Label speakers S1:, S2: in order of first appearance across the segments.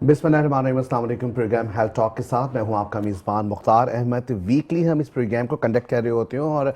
S1: बिस्मिल्लाहिर्रहमानिर्रहीम, अस्सलाम वालेकुम। प्रोग्राम हेल्थ टॉक के साथ मैं हूं आपका मेज़बान मुख्तार अहमद। वीकली हम इस प्रोग्राम को कंडक्ट कर रहे होते हैं और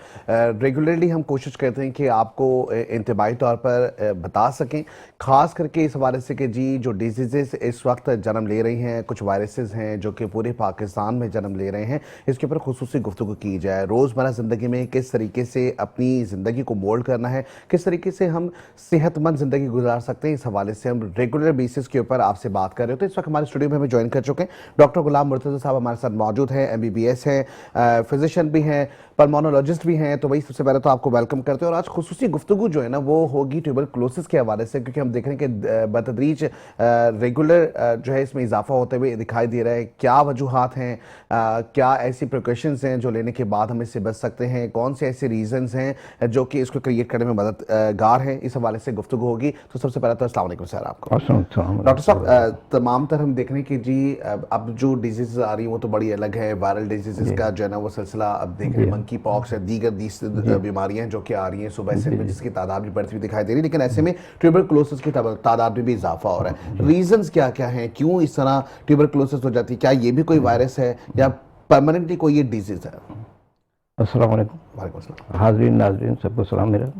S1: रेगुलरली हम कोशिश करते हैं कि आपको इंतबाही तौर पर बता सकें, ख़ास करके इस हवाले से कि जी जो डिजीज़ इस वक्त जन्म ले रही हैं, कुछ वायरसेस हैं जो कि पूरे पाकिस्तान में जन्म ले रहे हैं, इसके ऊपर खुसूसी गुफ्तगू की जाए। रोज़मर्रा ज़िंदगी में किस तरीके से अपनी ज़िंदगी को मोल्ड करना है, किस तरीके से हम सेहतमंद ज़िंदगी गुजार सकते हैं, इस हवाले से हम रेगुलर बेसिस के ऊपर आपसे बात कर रहे हो। तो इस वक्त हमारे स्टूडियो में हमें ज्वाइन कर चुके हैं डॉक्टर गुलाम मुर्तज़ा साहब हमारे साथ मौजूद हैं। MBBS हैं, फिजिशियन भी हैं, पल्मोनोलॉजिस्ट भी हैं। तो वही सबसे पहले तो आपको वेलकम करते हैं और आज खुसूसी गुफ्तगू जो है ना वो होगी ट्यूबरकुलोसिस के हवाले से, क्योंकि हम देख रहे हैं कि बतदरीज रेगुलर जो है इसमें इजाफा होते हुए दिखाई दे रहा है। क्या वजूहात हैं, क्या ऐसी प्रिकॉशंस हैं जो लेने के बाद हम इससे बच सकते हैं, कौन से ऐसे रीजंस हैं जो कि इसको क्रिएट करने में मददगार हैं, इस हवाले से गुफ्तगू होगी। तो सबसे पहले तो अस्सलाम वालेकुम सर आपको। डॉक्टर साहब, तमाम तर हम देख रहे हैं कि जी अब जो डिजीज़ आ रही हैं वो तो बड़ी अलग है। वायरल डिजीज़ का जो है ना वो सिलसिला अब देख रहे हैं, मंकी पॉक्स है, दीगर बीमारियां जो कि आ रही हैं सुबह से, जिसकी तादाद भी बढ़ती हुई दिखाई दे रही है। लेकिन ऐसे में ट्यूबरकुलोसिस की तादाद में भी इजाफा हो रहा है। रीजंस क्या क्या हैं, क्यों इस तरह ट्यूबरकुलोसिस हो जाती है? क्या ये भी कोई वायरस है या परमानेंटली कोई ये डिजीज़ है?
S2: अस्सलाम वालेकुम।
S1: वालेकुम अस्सलाम।
S2: हाज़रीन नाज़रीन सबको सलाम मेरा।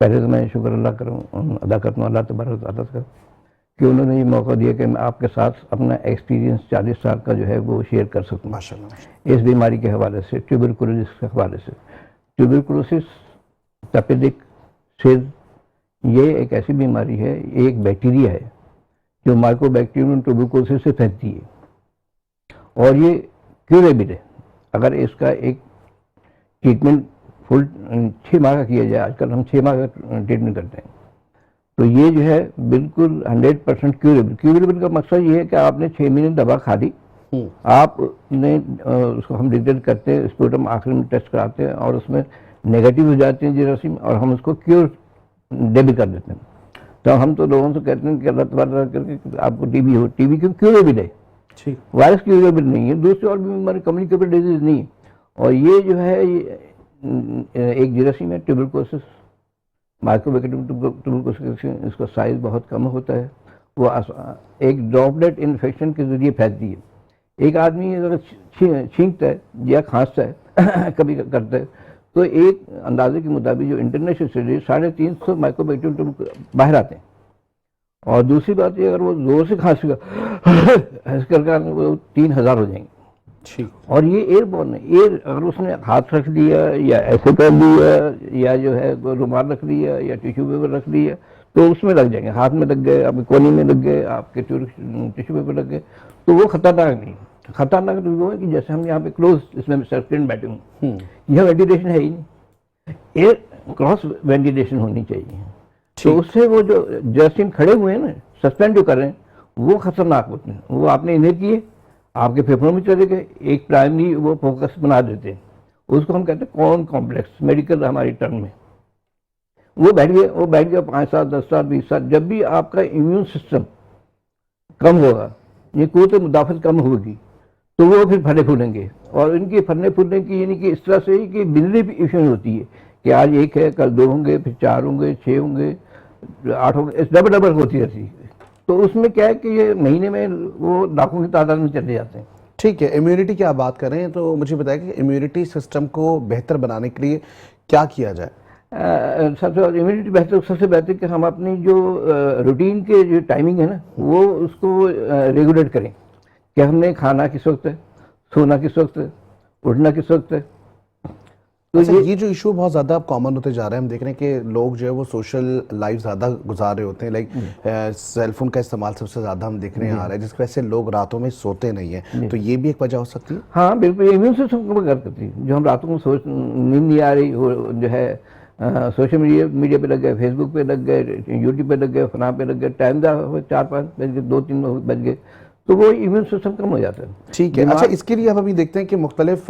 S2: पहले तो मैं शुक्र अदा करता हूँ अल्लाह तबारक व तआला का कि उन्होंने ये मौका दिया कि मैं आपके साथ अपना एक्सपीरियंस 40 साल का जो है वो शेयर कर सकूँ
S1: माशाल्लाह।
S2: इस बीमारी के हवाले से, ट्यूबरकुलोसिस के हवाले से। ट्यूबरकुलोसिस तपेदिक सिर, ये एक ऐसी बीमारी है, एक बैक्टीरिया है जो माइकोबैक्टीरियम ट्यूबरकुलोसिस से फैलती है और ये क्यूरेबल है अगर इसका एक ट्रीटमेंट फुल 6 माह का किया जाए। आजकल हम 6 माह का ट्रीटमेंट करते हैं, तो ये जो है बिल्कुल 100% क्यूरेबल। क्यूरेबल का मकसद ये है कि आपने 6 महीने दवा खा ली, आपने उसको हम डिटेक्ट करते हैं, स्पूटम आखिर में टेस्ट कराते हैं और उसमें नेगेटिव हो जाते हैं जरासीम और हम उसको क्योर डेबिट कर देते हैं। तो हम तो लोगों से कहते हैं कि अल्लाह तबारक करके आपको टीबी हो, टीबी क्यों क्यूरेबल है, वायरस क्यूरेबल नहीं है, दूसरी और भी बीमारी कम्युनिकेबल डिजीज नहीं है। और ये जो है एक जरासीम है ट्यूबरकुलोसिस, माइकोबैक्टीरियम ट्यूबरकुलोसिस, इसका साइज बहुत कम होता है, वो एक ड्रॉपलेट इन्फेक्शन के जरिए फैलती है। एक आदमी अगर छींकता है या खांसता है कभी करता है तो एक अंदाजे के मुताबिक जो इंटरनेशनल स्टडी 350 माइकोबैक्टीरियम बाहर आते हैं। और दूसरी बात ये, अगर वो जोर से खांसेगा करके वो 3000 हो जाएंगे। और ये एयरबॉर्न है, एयर अगर उसने हाथ रख दिया या ऐसे कर दिया या जो है रुमाल रख दिया या टिश्यू पेपर रख दिया तो उसमें लग जाएंगे, हाथ में लग गए, आपके कोनी में लग गए, आपके टिश्यू पेपर लग गए, तो वो खतरनाक नहीं। खतरनाक तो वो है कि जैसे हम यहाँ पे क्लोज इसमें सर्कुलेट बैठे हूँ, यह वेंटिलेशन है ही नहीं, एयर क्रॉस वेंटिलेशन होनी चाहिए। तो उससे वो जो जरासीम खड़े हुए हैं ना, सस्पेंड जो कर रहे हैं, वो खतरनाक होते हैं। वो आपने इन्हें किए, आपके फेफड़ों में चले गए, एक प्राइमरी वो फोकस बना देते हैं, उसको हम कहते हैं कॉन कॉम्प्लेक्स, मेडिकल हमारी टर्म में। वो बैठ गया 5 साल 10 साल 20 साल। जब भी आपका इम्यून सिस्टम कम होगा, ये कुव्वत मुदाफ़त कम होगी, तो वो फिर फले फूलेंगे। और इनके फलने फूलने की यानी कि इस तरह से ही कि बिजली होती है कि आज 1 है, कल 2 होंगे, फिर 4 होंगे, 6 होंगे, 8 होंगे, डबल होती रहती है। तो उसमें क्या है कि ये महीने में वो लाखों की तादाद में चले जाते हैं।
S1: ठीक है, इम्यूनिटी की आप बात कर रहे हैं तो मुझे बताइए कि इम्यूनिटी सिस्टम को बेहतर बनाने के लिए क्या किया जाए?
S2: सबसे इम्यूनिटी बेहतर, सबसे बेहतर कि हम अपनी जो रूटीन के जो टाइमिंग है ना, वो उसको रेगुलेट करें कि हमने खाना किस वक्त है, सोना किस वक्त है, उठना किस वक्त है।
S1: तो ये जो इशू बहुत ज़्यादा कॉमन होते जा रहे हैं, हम देख रहे हैं कि लोग जो है वो सोशल लाइफ ज़्यादा गुजार रहे होते हैं, लाइक सेलफोन का इस्तेमाल सबसे ज़्यादा हम देखने आ रहा है, जिसकी वजह से लोग रातों में सोते नहीं हैं। तो ये भी एक वजह हो सकती है।
S2: हाँ बिल्कुल, इम्यून सिस्टम को कर सकती है। जो हम रातों को नींद नहीं आ रही हो, जो है सोशल मीडिया पे लग गए, फेसबुक पे लग गए, यूट्यूब पे लग गए, फलां पे लग गए, टाइम 4-5 बज गए, 2-3 बज गए, तो वो इम्यून सिस्टम कम हो जाता है।
S1: ठीक है। अच्छा, इसके लिए हम अभी देखते हैं कि मुख्तलिफ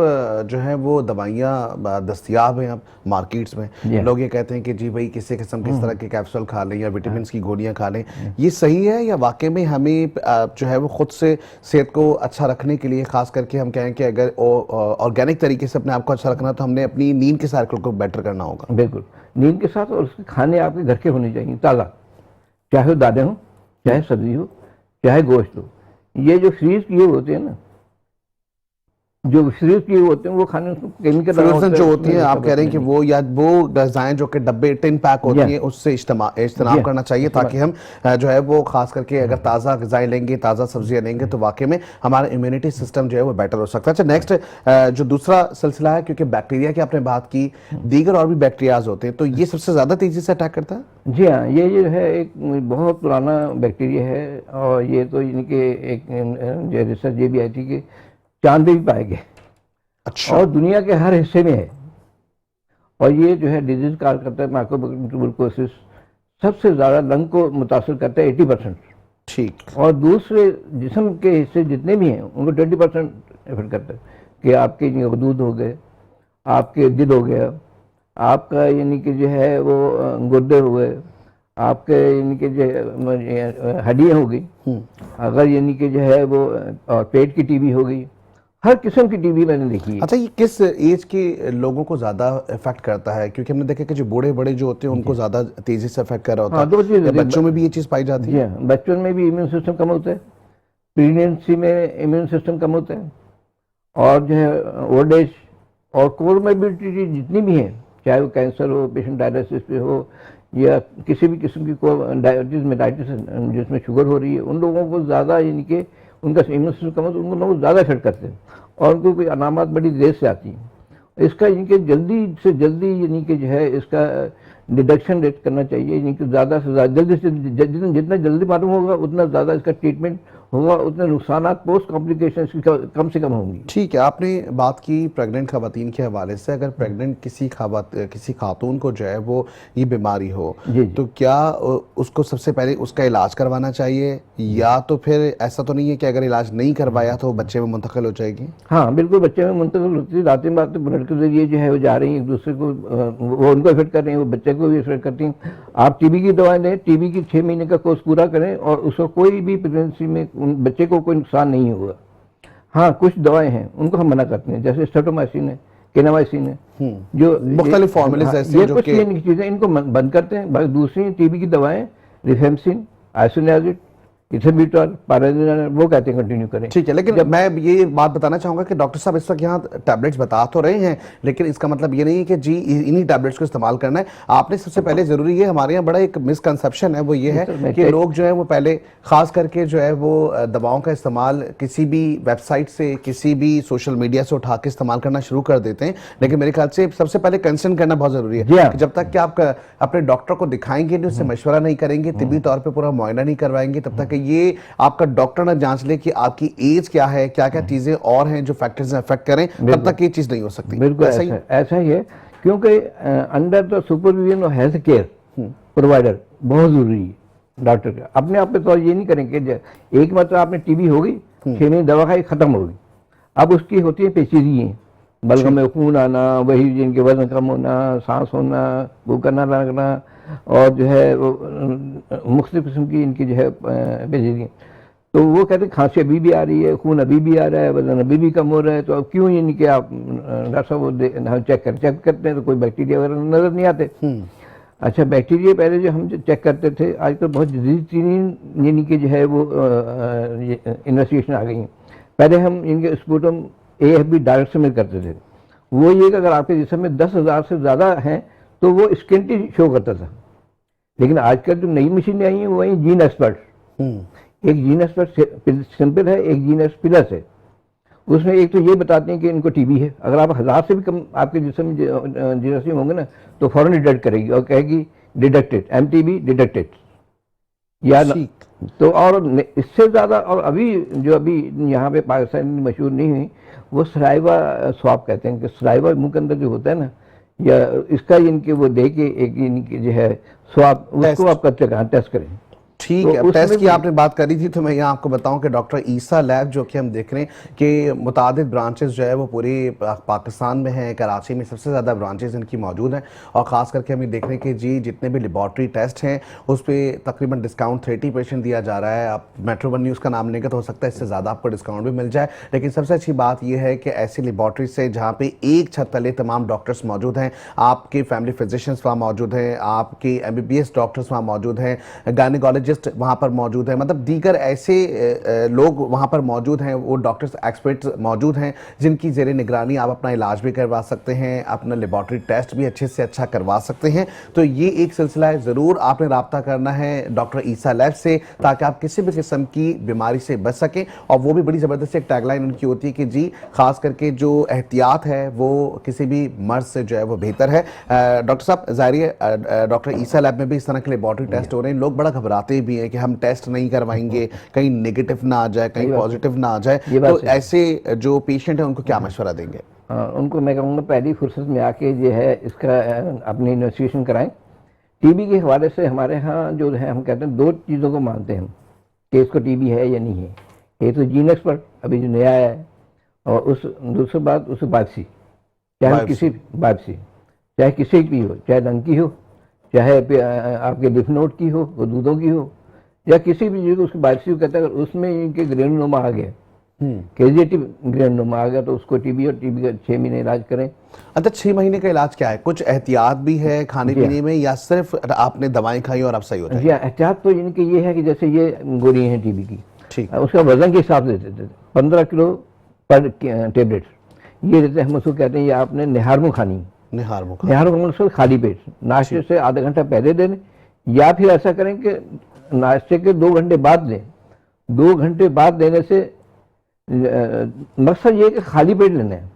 S1: जो है वो दवाइयाँ दस्तियाब हैं अब मार्केट्स में। लोग ये कहते हैं कि जी भाई किसी किस्म किस तरह के कैप्सूल खा लें या विटामिन की गोलियाँ खा लें, ये सही है या वाकई में हमें जो है वो खुद से सेहत को अच्छा रखने के लिए, खास करके हम कहें कि अगर ऑर्गेनिक तरीके से अपने आप को अच्छा रखना तो हमने अपनी नींद के साइकिल को बेटर करना होगा?
S2: बिल्कुल, नींद के साथ और उसके खाने आपके घर के होने चाहिए, ताज़ा, चाहे वो दालें हो, चाहे सब्जी हो, चाहे गोश्त हो। ये जो फ्रीज किए होते हैं ना, जो फ्रीज किए होते हैं वो खाने में केमिकल
S1: फ्रोजन जो होती है, आप कह रहे हैं कि वो, या वो गजाएं जो कि डब्बे टिन पैक होती हैं उससे इज्तनाब करना चाहिए, ताकि हम जो है वो खास करके अगर ताज़ा गजाएं लेंगे, ताज़ा सब्जियां लेंगे तो वाकई में हमारा इम्यूनिटी सिस्टम जो है वो बेटर हो सकता है। अच्छा, नेक्स्ट जो दूसरा सिलसिला है, क्योंकि बैक्टीरिया की आपने बात की, दीगर और भी बैक्टीरियाज होते हैं, तो ये सबसे ज़्यादा तेज़ी से अटैक करता है?
S2: जी हाँ, ये जो है एक बहुत पुराना बैक्टीरिया है, और ये तो इनके एक जो रिसर्च ये भी आई थी कि चांद पे भी पाए गए।
S1: अच्छा।
S2: और दुनिया के हर हिस्से में है, और ये जो है डिजीज कॉज करता है माइकोबैक्टीरियम ट्यूबरकुलोसिस। सबसे ज़्यादा लंग को मुतासर करता है 80%।
S1: ठीक।
S2: और दूसरे जिस्म के हिस्से जितने भी हैं उनको 20% इफेक्ट करता है, कि आपके दूध हो गए, आपके दिल हो गया, आपका यानी कि जो है वो गुर्दे हो गए, आपके यानी कि जो हड्डियाँ हो गई, अगर यानी कि जो है वो और पेट की टीबी हो गई, हर किस्म की टीबी मैंने देखी है।
S1: अच्छा, ये किस एज के लोगों को ज्यादा इफेक्ट करता है? क्योंकि हमने देखा कि जो बूढ़े बड़े जो होते हैं उनको ज्यादा तेजी से इफेक्ट कर रहा होता
S2: हाँ,
S1: है।
S2: दो चीज़
S1: या बच्चों में भी ये चीज पाई जाती है?
S2: हाँ, बच्चों में भी इम्यून सिस्टम कम होता है, प्रेगनेंसी में इम्यून सिस्टम कम होता है, और जो है ओल्ड एज और कोमोर्बिडिटी जितनी भी हैं, चाहे वो कैंसर हो, पेशेंट डायलिसिस पे हो, या किसी भी किस्म की डायबिटीज मेलाइटिस जिसमें शुगर हो रही है, उन लोगों को ज़्यादा यानी कि उनका इम्यून सिस्टम कम होता है, उनको लोग ज़्यादा इफेक्ट करते हैं, और उनको कोई अलामत बड़ी देर से आती हैं। इसका यानी कि जल्दी से जल्दी यानी कि जो है इसका डिडक्शन रेट करना चाहिए, यानी कि ज़्यादा से ज़्यादा जल्दी से जितना जल्दी मालूम होगा उतना ज़्यादा इसका ट्रीटमेंट होगा, उतने नुकसान पोस्ट कॉम्प्लिकेशन कम से कम होंगी।
S1: ठीक है, आपने बात की प्रेग्नेंट खवातीन के हवाले से। अगर प्रेग्नेंट किसी खातून को जो है वो ये बीमारी हो, तो क्या उसको सबसे पहले उसका इलाज करवाना चाहिए, या तो फिर ऐसा तो नहीं है कि अगर इलाज नहीं करवाया तो बच्चे में मुंतकिल हो जाएगी?
S2: हाँ बिल्कुल, बच्चे में मुंतकिल होती है। रातें बातें ब्लड के जरिए जो है वो जा रही हैं एक दूसरे को, वो उनको इफेक्ट कर रही हैं, वो बच्चे को भी इफेक्ट करती हैं। आप टीबी की दवाएं लें, टीबी की 6 महीने का कोर्स पूरा करें, और उसको कोई भी प्रेगनेंसी में बच्चे को कोई नुकसान नहीं होगा। हाँ, कुछ दवाएं हैं उनको हम मना करते हैं, जैसे स्ट्रेप्टोमाइसिन है, केनामाइसिन है, जो
S1: मुख्तलिफ फॉर्मूले ऐसे
S2: ये
S1: जो
S2: कुछ चीज़ें इनको बंद करते हैं। बाकी दूसरी टीबी की दवाएं रिफेम्सिन, आइसोनियाजिड, इथेबिटॉल, पाराजिनोल, वो कहते हैं कंटिन्यू करें।
S1: ठीक है, लेकिन मैं ये बात बताना चाहूंगा कि डॉक्टर साहब इस वक्त यहाँ टैबलेट्स बता तो रहे हैं, लेकिन इसका मतलब ये नहीं है कि जी इन्हीं टैबलेट्स को इस्तेमाल करना है। आपने सबसे पहले जरूरी है, हमारे यहाँ बड़ा एक मिसकंसेप्शन है, वो ये है कि लोग जो है वो पहले खास करके जो है वो दवाओं का इस्तेमाल किसी भी वेबसाइट से, किसी भी सोशल मीडिया से उठा के इस्तेमाल करना शुरू कर देते हैं। लेकिन मेरे ख्याल से सबसे पहले कंसल्ट करना बहुत जरूरी है कि जब तक कि आप अपने डॉक्टर को दिखाएंगे नहीं, उससे मशवरा नहीं करेंगे, तिब्बी तौर पर पूरा मुआयना नहीं करवाएंगे, तब तक ये आपका डॉक्टर ना जांच ले कि आपकी एज क्या है, क्या क्या चीजें और हैं जो फैक्टर्स अफेक्ट करें, तब तक ये चीज नहीं हो सकती।
S2: बिल्कुल ऐसा ही है, क्योंकि under the supervision of health care provider बहुत जरूरी है। डॉक्टर का अपने आप पे तो ये नहीं करेंगे, एक मतलब आपने टीबी हो गई, 6 महीने दवा खाई, खत्म हो गई। अब उसकी होती है पेचीदगी, बलगम में खून आना, वही जिनके वजन कम होना, सांस होना, भूखा ना लगना, और जो है वो मुख्तलिफ किस्म की इनकी जो है पेचीदगी। तो वो कहते हैं खांसी अभी भी आ रही है, खून अभी भी आ रहा है, वजन अभी भी कम हो रहा है, तो अब क्यों यानी कि आप डॉक्टर साहब वो चेक करते हैं तो कोई बैक्टीरिया वगैरह नजर नहीं आते। अच्छा, बैक्टीरिया पहले जो हम चेक करते थे, आजकल बहुत जदीद यानी कि जो है वो इन्वेस्टिगेशन आ गई हैं। पहले हम इनके स्पूटम AFB डायरेक्ट से मिल करते थे, वो ये कि अगर आपके जिस्म में 10,000 से ज़्यादा हैं तो वो स्किंटी शो करता था। लेकिन आजकल जो नई मशीनें आई हैं वो आई जीन एक्सपर्ट। एक जीन एक्सपर्ट सिंपल है, एक जीन एक्सपर्ट प्लस है। उसमें एक तो ये बताते हैं कि इनको टीबी है, अगर आप 1000 से भी कम आपके जिस्म जीरासीम होंगे ना तो फौरन डिटेक्ट करेगी और कहेगी डिटेक्टेड, MTB डिटेक्टेड, या तो और इससे ज़्यादा। और अभी जो अभी यहाँ पे पाकिस्तान में मशहूर नहीं हुई, वो सलाइवा स्वाब कहते हैं, कि सलाइवा मुंह के अंदर जो होता है ना, या इसका इनके वो दे के एक इनकी जो है स्वाब, उसको आप टेस्ट करें।
S1: ठीक है, टेस्ट की आपने बात करी थी, तो मैं यहाँ आपको बताऊं कि डॉक्टर ईसा लैब जो कि हम देख रहे हैं कि मुतादिद ब्रांचेस जो है वो पूरे पाकिस्तान में हैं। कराची में सबसे ज़्यादा ब्रांचेस इनकी मौजूद हैं, और ख़ास करके हम ये देख रहे हैं कि जी जितने भी लेबॉर्ट्री टेस्ट हैं उस पर तकरीबन डिस्काउंट 30% दिया जा रहा है। आप मेट्रो वन न्यूज़ का नाम लेंगे तो हो सकता है इससे ज़्यादा आपको डिस्काउंट भी मिल जाए। लेकिन सबसे अच्छी बात यह है कि ऐसी लेबॉर्ट्री से जहाँ पर एक छत तले तमाम डॉक्टर्स मौजूद हैं, आपके फैमिली फिजिशियंस वहाँ मौजूद हैं, आपके MBBS डॉक्टर्स वहाँ मौजूद हैं, गायनेकोलॉजिस्ट कार्डियोलॉजिस्ट वहाँ पर मौजूद है, मतलब दीगर ऐसे लोग वहाँ पर मौजूद हैं, वो डॉक्टर्स एक्सपर्ट्स मौजूद हैं जिनकी ज़ेरे निगरानी आप अपना इलाज भी करवा सकते हैं, अपना लेबॉर्ट्री टेस्ट भी अच्छे से अच्छा करवा सकते हैं। तो ये एक सिलसिला है, ज़रूर आपने रब्ता करना है डॉक्टर ईसा लैब से ताकि आप किसी भी किस्म की बीमारी से बच सकें। और वो भी बड़ी ज़बरदस्त एक टैगलाइन उनकी होती है कि जी खास करके जो एहतियात है वो किसी भी मर्ज से जो है वो बेहतर है। डॉक्टर साहब जाहिर है डॉक्टर ईसा लैब में भी इस तरह के लेबॉर्ट्री टेस्ट हो रहे हैं, लोग बड़ा घबराते भी हैं कि हम टेस्ट नहीं करवाएंगे, कहीं नेगेटिव ना आ जाए, कहीं पॉजिटिव ना आ जाए, तो ऐसे जो पेशेंट है उनको क्या मशवरा देंगे?
S2: उनको मैं कहूँगा पहली फुर्सत में आके जो है इसका अपनी इन्वेस्टिगेशन कराएं। टीबी के हवाले से हमारे यहाँ जो है हम कहते हैं 2 चीज़ों को मानते हैं हम कि इसको टीबी है या नहीं है। एक तो जीन एक्सपर्ट अभी जो नया है, और उस दूसरी बात उस बायोप्सी, चाहे किसी बायोप्सी चाहे किसी की हो, चाहे लंग की हो, चाहे आपके लिफ नोड की हो, वो दूधों की हो, या किसी भी चीज़ को उसकी बायोप्सी कहते हैं। अगर उसमें इनके ग्रेनुलोमा आ गया, केजेटिव ग्रेनुलोमा आ गया, तो उसको टीबी और टीबी का 6 महीने इलाज करें।
S1: अच्छा, 6 महीने का इलाज क्या है? कुछ एहतियात भी है खाने पीने में या सिर्फ आपने दवाएं खाई और अब सही हो जाए?
S2: एहतियात तो इनकी ये है कि जैसे ये गोली है टीबी की,
S1: ठीक,
S2: उसका वजन के हिसाब से देते थे 15 किलो पर टेबलेट ये देते हैं। हम उसको कहते हैं ये आपने निहारमू खानी, निहारमू खाली पेट नाश्ते से आधा घंटा पहले दें, या फिर ऐसा करें कि नाश्ते के 2 घंटे बाद दें। 2 घंटे बाद देने से मकसद ये कि खाली पेट लेना है,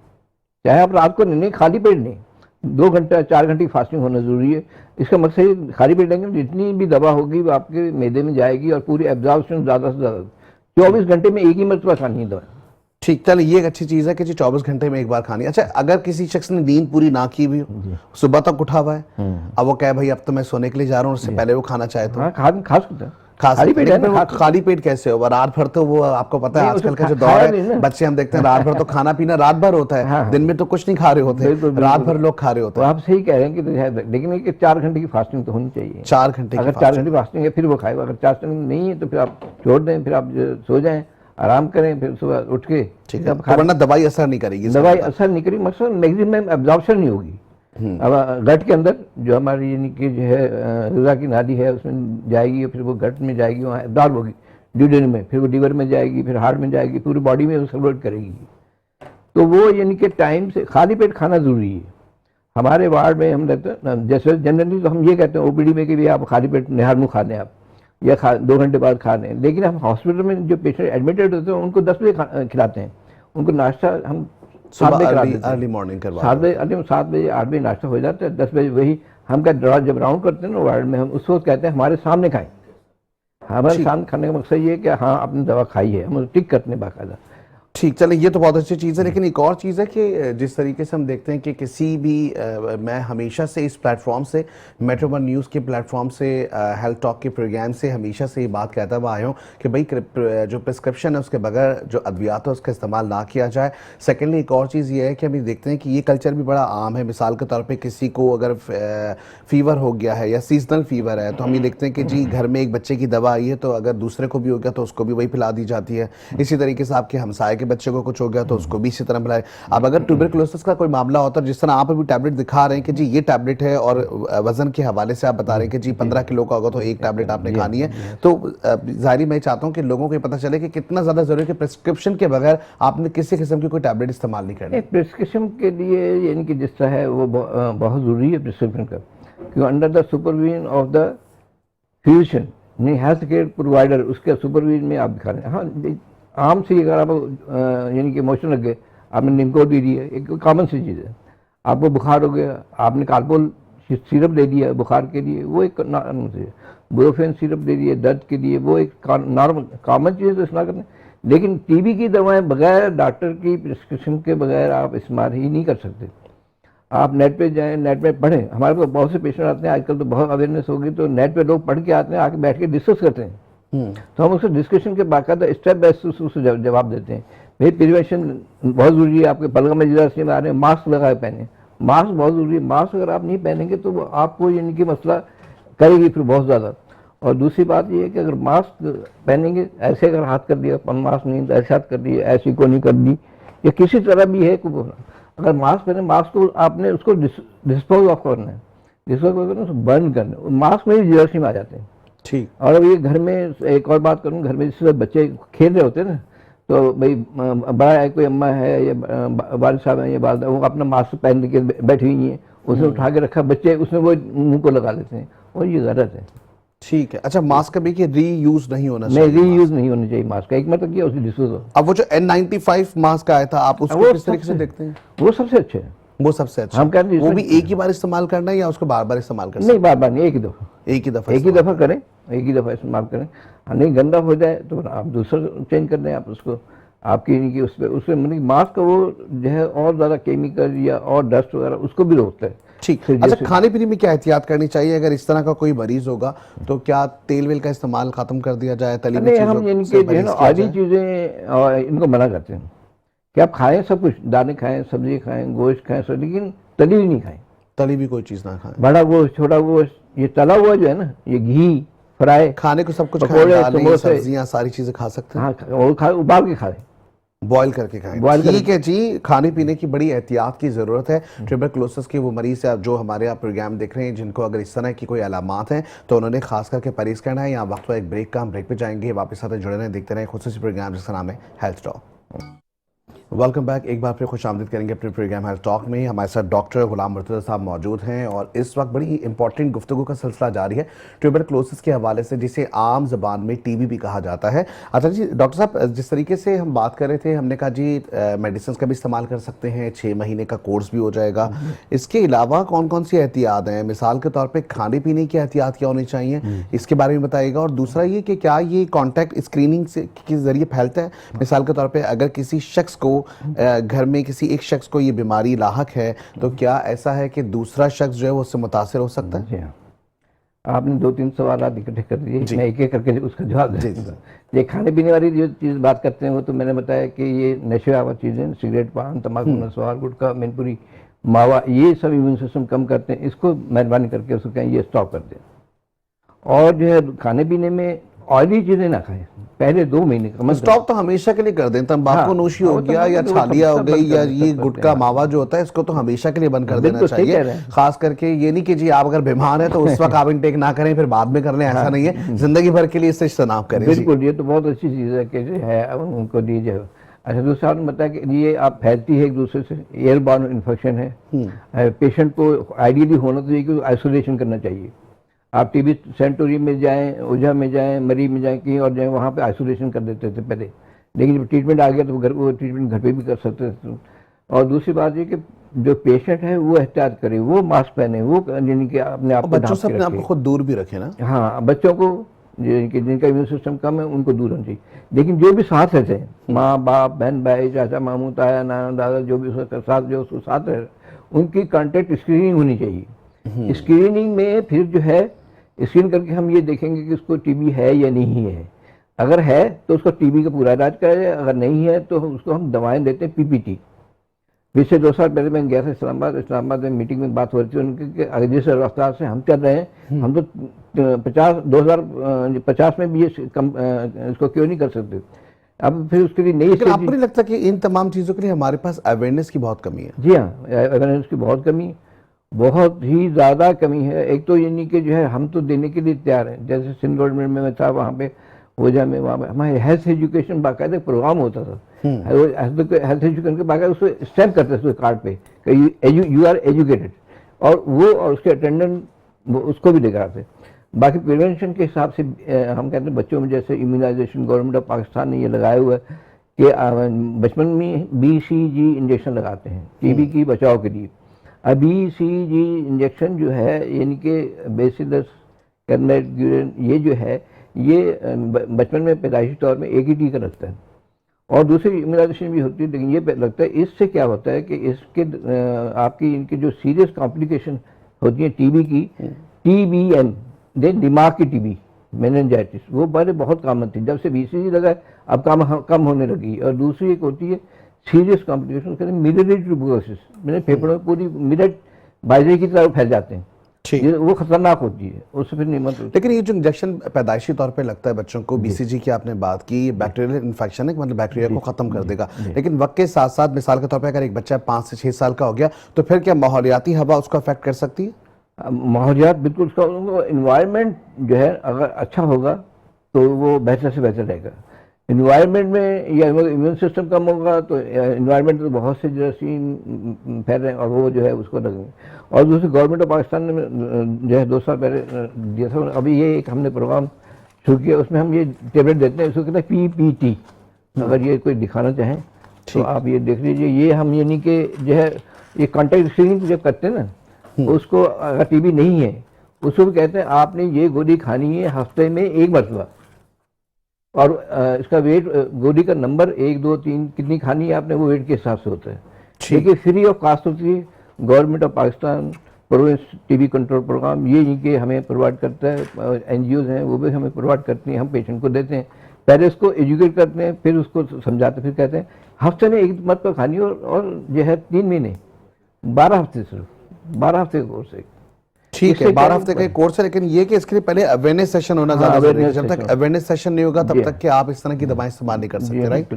S2: चाहे आप रात को नहीं, खाली पेट नहीं, 2 घंटा 4 घंटे की फास्टिंग होना जरूरी है। इसका मकसद ये खाली पेट लेंगे जितनी भी दवा होगी वो आपके मैदे में जाएगी और पूरी एब्जॉर्प्शन ज़्यादा से ज़्यादा 24 घंटे में एक ही मरतबा खानी है दवा।
S1: ठीक, चल ये एक अच्छी चीज़ है कि जी 24 घंटे में एक बार खानी। अच्छा, अगर किसी शख्स ने नींद पूरी ना की भी हो, सुबह तक उठा हुआ है, अब वो कहे भाई अब तो मैं सोने के लिए जा रहा हूँ, उससे पहले वो खाना चाहे तो
S2: खा सकता है।
S1: खाली पेट है ना, खाली पेट कैसे होगा? रात भर तो वो आपको पता है आजकल का जो दौर है, बच्चे हम देखते हैं रात भर तो खाना पीना रात भर होता है, दिन में तो कुछ नहीं खा रहे होते, रात भर लोग खा रहे होते हैं।
S2: आप सही कह रहे हैं कि लेकिन ये 4 घंटे की फास्टिंग तो होनी चाहिए।
S1: 4 घंटे,
S2: अगर 4 घंटे फास्टिंग है फिर वो खाएगा, अगर 4 घंटे नहीं है तो फिर आप छोड़ दें, फिर आप सो जाएं, आराम करें, फिर सुबह उठ के
S1: ठीक है। वरना दवाई असर नहीं करेगी,
S2: दवाई असर नहीं करेगी, मतलब मैक्सिमम एब्जॉर्प्शन नहीं होगी। अब गट के अंदर जो हमारी यानी कि जो है गज़ा की नाली है उसमें जाएगी, फिर वो गट में जाएगी, वहाँ एब्जॉर्ब होगी ड्यूडेनम में, फिर वो लीवर में जाएगी, फिर हार्ट में जाएगी, पूरी बॉडी में वो सर्कुलेट करेगी। तो वो यानी कि टाइम से खाली पेट खाना ज़रूरी है। हमारे वार्ड में हम रहते हैं, जैसे जनरली तो हम ये कहते हैं ओपीडी में कि भी आप खाली पेट निहारमू खा लें आप, या 2 घंटे बाद खा लें। लेकिन हम हॉस्पिटल में जो पेशेंट एडमिटेड होते हैं उनको 10 बजे खिलाते हैं, उनको नाश्ता हम 7 बजे
S1: अर्ली मॉर्निंग करवा
S2: 7 बजे 8 बजे नाश्ता हो जाता है, 10 बजे वही हम जब राउंड करते हैं ना वार्ड में, हम उस वक्त कहते हैं हमारे सामने खाएं। हमारे सामने खाने का मकसद ये है कि हाँ आपने दवा खाई है, हम टिक करते हैं बाकायदा।
S1: ठीक, चले ये तो बहुत अच्छी चीज़ है। लेकिन एक और चीज़ है कि जिस तरीके से हम देखते हैं कि किसी भी मैं हमेशा से इस प्लेटफॉर्म से, मेट्रो वन न्यूज़ के प्लेटफॉर्म से, हेल्थ टॉक के प्रोग्राम से हमेशा से ये बात कहता हुआ आया हूँ कि भाई जो प्रिस्क्रिप्शन है उसके बगैर जो अद्वियात है उसका इस्तेमाल ना किया जाए। सेकेंडली एक और चीज़ ये है कि हम देखते हैं कि ये कल्चर भी बड़ा आम है। मिसाल के तौर पर किसी को अगर फीवर हो गया है या सीजनल फीवर है तो हम ये देखते हैं कि जी घर में एक बच्चे की दवा आई है तो अगर दूसरे को भी हो गया तो उसको भी वही पिला दी जाती है। इसी तरीके से आपके हमसाए के बच्चे को कुछ हो गया तो उसको भी इसी तरह पिलाए। अब अगर ट्यूबरकुलोसिस का कोई मामला होता है, जिस तरह आप अभी टैबलेट दिखा रहे हैं कि जी ये टैबलेट है और वजन के हवाले से आप बता रहे हैं कि जी 15 किलो का होगा तो एक टैबलेट आपने खानी है, तो जाहिर मैं चाहता हूँ कि लोगों को ये पता चले कि कितना ज़्यादा जरूरी है कि प्रिस्क्रिप्शन के बगैर आपने किसी किस्म की कोई टैबलेट इस्तेमाल नहीं करनी।
S2: प्रिस्क्रिप्शन के लिए यानी कि जिस तरह है वो बहुत ज़रूरी है प्रिस्क्रिप्शन का, क्योंकि under the supervision of the physician नहीं हेल्थ केयर प्रोवाइडर, उसके सुपरविजन में आप दिखा रहे हैं। हाँ आम से अगर आप यानी कि मोशन लग गए, आपने निमकोड दे दिया, एक कॉमन सी चीज़ है। आपको बुखार हो गया, आपने कार्बोल सिरप दे दिया बुखार के लिए, वो एक नॉर्मल चीज़ है। ब्रोफेन सिरप दे दिए दर्द के लिए, वो एक नॉर्मल कॉमन चीज़ तो इस्तेमाल करते हैं। लेकिन टीबी की दवाएं बगैर डॉक्टर की प्रिस्क्रिप्शन के बगैर आप इस्तेमाल ही नहीं कर सकते। आप नेट पे जाएं, नेट पे पढ़ें। हमारे पास बहुत से पेशेंट आते हैं, आजकल तो बहुत अवेयरनेस हो गई, तो नेट पे लोग पढ़ के आते हैं, आके बैठ के डिस्कस करते हैं। तो हम उससे डिस्कशन के बाकायदा स्टेप बाय स्टेप जवाब देते हैं। भाई प्रिवेंशन बहुत ज़रूरी है। आपके बलगम में जरासीम में आ रहे हैं, मास्क लगाए पहने, मास्क बहुत ज़रूरी है। मास्क अगर आप नहीं पहनेंगे तो आपको यानी कि मसला करेगी फिर बहुत ज़्यादा। और दूसरी बात ये है कि अगर मास्क पहनेंगे, ऐसे अगर हाथ कर दिया, मास्क नहीं तो ऐसे हाथ कर दिया, ऐसी को नहीं कर दी, या किसी तरह भी है अगर मास्क पहने, मास्क को आपने उसको डिस्पोज ऑफ करना है, डिस्पोज करना है, उसको बर्न करना है। मास्क में भी जरासीम आ जाते हैं।
S1: ठीक।
S2: और अब ये घर में एक और बात करूँ, घर में जिस बच्चे खेल रहे होते हैं ना, तो भाई बड़ा है, कोई अम्मा है या वालिद साहब है या वालिदा, वो अपना मास्क पहन के बैठी हुई हैं, उसने उठा के रखा, बच्चे उसमें वो मुंह को लगा लेते हैं, और ये गलत है।
S1: ठीक है। अच्छा, मास्क कभी कि रीयूज नहीं होना
S2: नहीं,
S1: चाहिए?
S2: रीयूज नहीं होना चाहिए मास्क का, एक मतलब किया उसे डिस्पोज।
S1: अब वो जो N95 मास्क आया था, आप उसको किस तरीके से देखते हैं?
S2: वो सबसे अच्छे है।
S1: वो सबसे अच्छा।
S2: हम कहते हैं
S1: वो भी एक ही बार इस्तेमाल करना है या उसको बार बार इस्तेमाल कर सकते
S2: नहीं, बार बार नहीं, एक ही दफा,
S1: हैं? एक ही दफा
S2: एक ही दफा करें, एक ही दफा इस्तेमाल करें। नहीं गंदा हो जाए तो आप दूसरा चेंज कर दें, आप उसको आपकी नहीं कि उसमें मतलब मास्क वो जो है और ज़्यादा केमिकल या और डस्ट वगैरह उसको भी रोकता है।
S1: ठीक। अच्छा, खाने पीने में क्या एहतियात करनी चाहिए अगर इस तरह का कोई मरीज होगा? तो क्या तेल वेल का इस्तेमाल खत्म कर दिया जाए? तली हुई चीजों
S2: हम इनके जो है ना ऑयली चीज़ें इनको मना करते हैं कि आप खाएं सब कुछ, दाने खाएं, सब्जी खाएं, गोश्त खाएं सब, लेकिन तली हुई नहीं खाएं।
S1: तली भी कोई चीज ना खाएं।
S2: बड़ा गोश्त, छोटा गोश्त, ये तला हुआ जो है ना, ये घी फ्राई,
S1: खाने को सब कुछ खाएं,
S2: पकौड़े,
S1: दालें,
S2: समोसे,
S1: सब्जियां, सारी चीजें खा सकते हैं।
S2: हाँ, वो खा उबाल के खाएं,
S1: बॉयल करके खाएं।
S2: बॉयल
S1: ठीक है जी। खाने पीने की बड़ी एहतियात की ज़रूरत है। ट्यूबरकुलोसिस के वो मरीज है जो हमारे यहाँ प्रोग्राम देख रहे हैं, जिनको अगर इस तरह की कोई अलामात हैं तो उन्होंने खास करके परहेज करना है। यहाँ वक्त एक ब्रेक का, हम ब्रेक पे जाएंगे, वापस आते जुड़े रहें, देखते रहें खुसूसी प्रोग्राम जिसका नाम है हेल्थ टॉक। Welcome back. एक बार फिर खुश आमदीद करेंगे अपने प्रोग्राम हेल्थ टॉक में। हमारे साथ डॉक्टर गुलाम मुर्तज़ा साहब मौजूद हैं और इस वक्त बड़ी इंपॉर्टेंट गुफ्तगू का सिलसिला जारी है ट्यूबरकुलोसिस के हवाले से, जिसे आम ज़बान में टीबी भी कहा जाता है। अच्छा जी डॉक्टर साहब, जिस तरीके से हम बात कर रहे थे, हमने कहा जी मेडिसिन का भी इस्तेमाल कर सकते हैं, 6 महीने का कोर्स भी हो जाएगा। इसके अलावा कौन कौन सी एहतियात हैं? मिसाल के तौर पर खाने पीने की एहतियात क्या होनी चाहिए, इसके बारे में बताइएगा। और दूसरा ये कि क्या ये कॉन्टैक्ट स्क्रीनिंग से के ज़रिए फैलता है? मिसाल के तौर पर अगर किसी शख्स को घर में किसी एक शख्स को ये बीमारी लाहक है, तो क्या ऐसा है कि दूसरा शख्स जो है वो उससे मुतासिर हो सकता है?
S2: जी हाँ, आपने 2-3 सवाल इकट्ठे कर दिए, मैं एक एक करके उसका जवाब दे दूंगा। ये खाने पीने वाली जो चीज़ बात करते हैं वो तो मैंने बताया कि ये नशे आवर चीज़ें, सिगरेट, पान, तम्बाकू, नस्वार, गुटखा, मैनपुरी, मावा, ये सब इम्यून सिस्टम कम करते हैं। इसको मेहरबानी करके उसको कहें ये स्टॉप कर दें। और जो है खाने पीने में ऑयली चीज़ें ना खाएं पहले 2 महीने का।
S1: स्टॉप तो हमेशा के लिए कर दें। तंबाकू नोशी हो गया या छालिया हो गई या ये गुटखा मावा जो होता है, इसको तो हमेशा के लिए बंद कर देना चाहिए। खास करके ये नहीं कि जी आप अगर बीमार है तो उस वक्त आप इनटेक ना करें फिर बाद में कर लें, ऐसा नहीं है। जिंदगी भर के लिए इससे इज्तनाब करें।
S2: बिल्कुल, ये तो बहुत अच्छी चीज़ है कि जो है उनको दीजिए। अच्छा, दूसरा आपने बताया कि ये आप फैलती है एक दूसरे से, एयरबॉर्न इन्फेक्शन है। पेशेंट को आइडियली होना चाहिए कि आइसोलेशन करना चाहिए। आप टीबी सेंटोरियम में जाएं, ओझा में जाएं, मरी में जाएं, कहीं और जाएं, वहाँ पे आइसोलेशन कर देते थे पहले, लेकिन जब ट्रीटमेंट आ गया तो वो ट्रीटमेंट घर पे भी कर सकते थे। और दूसरी बात ये कि जो पेशेंट है वो एहतियात करे, वो मास्क पहने, वो यानी कि अपने आप को
S1: बच्चों से अपने आप को खुद दूर भी रखें ना।
S2: हाँ, बच्चों को जिनका इम्यून सिस्टम कम है उनको दूर होना चाहिए। लेकिन जो भी साथ रहते हैं, माँ बाप, बहन भाई, चाचा मामू, ताया नाना दादा, जो भी उसके साथ जो उसको साथ रहे, उनकी कॉन्टेक्ट स्क्रीनिंग होनी चाहिए। स्क्रीनिंग में फिर जो है स्क्रीन करके हम ये देखेंगे कि उसको टीबी है या नहीं है। अगर है तो उसको टीबी का पूरा इलाज कराया जाए, अगर नहीं है तो उसको हम दवाएं देते हैं पीपीटी। पिछले 2 साल पहले मैं गया था इस्लामाबाद में मीटिंग में बात हो रही थी उनकी कि अगर जिस रफ्तार से हम चल रहे हैं, हम तो 2050 में भी ये इसको क्यों नहीं कर सकते। अब फिर उसके लिए नई,
S1: लेकिन आपको नहीं लगता कि इन तमाम चीज़ों के लिए हमारे पास अवेयरनेस की बहुत कमी है?
S2: जी हाँ, अवेयरनेस की बहुत कमी, बहुत ही ज़्यादा कमी है। एक तो ये नहीं कि जो है हम तो देने के लिए तैयार हैं, जैसे सिंध गवर्नमेंट में मैं था, वहाँ पे ओझा में, वहाँ पे हमारे हेल्थ एजुकेशन बाकायदा प्रोग्राम होता था। हेल्थ एजुकेशन के बाकायदा उसको स्टैम्प करते थे कार्ड पे कि यू आर एजुकेटेड, और वो और उसके अटेंडेंट उसको भी लेकर आते। बाकी प्रिवेंशन के हिसाब से हम कहते हैं बच्चों में जैसे इम्यूनाइजेशन गवर्नमेंट ऑफ पाकिस्तान ने ये लगाया हुआ है कि बचपन में BCG इंजेक्शन लगाते हैं टीबी की बचाव के लिए। BCG इंजेक्शन जो है यानी कि बेसिलस कैर्नेट, ये जो है ये बचपन में पैदाइशी तौर में एक ही टीका लगता है, और दूसरी इम्यूनाइजेशन भी होती है। लेकिन ये लगता है इससे क्या होता है कि इसके आपकी इनकी जो सीरियस कॉम्प्लिकेशन होती है टीबी की, TBM, दिमाग की टीबी, मेनिंजाइटिस, वो पहले बहुत कॉमन थी। जब से BCG लगा अब कम होने लगी। और दूसरी एक होती है सीरियस कॉम्प्लिकेशन, कहते हैं मिलियरी ट्यूबरकुलोसिस, मैंने फेफड़ों में पूरी मिलेट बाजरे की तरह फैल जाते हैं, वो खतरनाक होती है, उससे फिर नहीं मत।
S1: लेकिन ये जो इंजेक्शन पैदाइशी तौर पे लगता है बच्चों को, BCG की आपने बात की, बैक्टीरियल इन्फेक्शन है, मतलब बैक्टीरिया को खत्म कर देगा। लेकिन वक्त के साथ साथ मिसाल के तौर पे अगर एक बच्चा 5 से 6 साल का हो गया तो फिर क्या माहौलियाती हवा उसको अफेक्ट कर सकती है?
S2: माहौलियात बिल्कुल, उसका इन्वायरमेंट जो है अगर अच्छा होगा तो वो बेहतर से बेहतर रहेगा। इन्वायरमेंट में या इम्यून सिस्टम कम होगा तो इन्वायरमेंट तो बहुत से जरासीम फैल रहे हैं और वो जो है उसको लगेंगे। और दूसरी गवर्नमेंट ऑफ पाकिस्तान ने जो है 2 साल पहले दिया था, अभी ये एक हमने प्रोग्राम शुरू किया, उसमें हम ये टेबलेट देते हैं, उसको कहते हैं PPT। अगर ये कोई दिखाना चाहें तो आप ये देख लीजिए। ये हम यानी कि जो है ये कॉन्टैक्ट स्क्रीनिंग जब करते हैं ना, उसको अगर टीबी नहीं है उसको भी कहते हैं आपने ये गोली खानी है हफ्ते में 1 मरतबा, और इसका वेट, गोली का नंबर 1 2 3 कितनी खानी है आपने, वो वेट के हिसाब से होता है। देखिए फ्री ऑफ कास्ट होती है। Government of Pakistan province TB control programme ये इनके हमें प्रोवाइड करता है, NGOs हैं वो भी हमें प्रोवाइड करती हैं, हम पेशेंट को देते हैं, पहले उसको एजुकेट करते हैं, फिर उसको समझाते, फिर कहते हैं हफ्ते में 1 मरतबा खानी है, और जो है 3 महीने 12 हफ्ते, सिर्फ 12 हफ्ते का कोर्स है।
S1: ठीक है, 12 हफ्ते का कोर्स है, लेकिन ये कि इसके लिए पहले अवेयरनेस सेशन होना ज्यादा जरूरी है। जब तक अवेयरनेस सेशन नहीं होगा तब तक कि आप इस तरह की दवाएं इस्तेमाल नहीं कर सकते, राइट?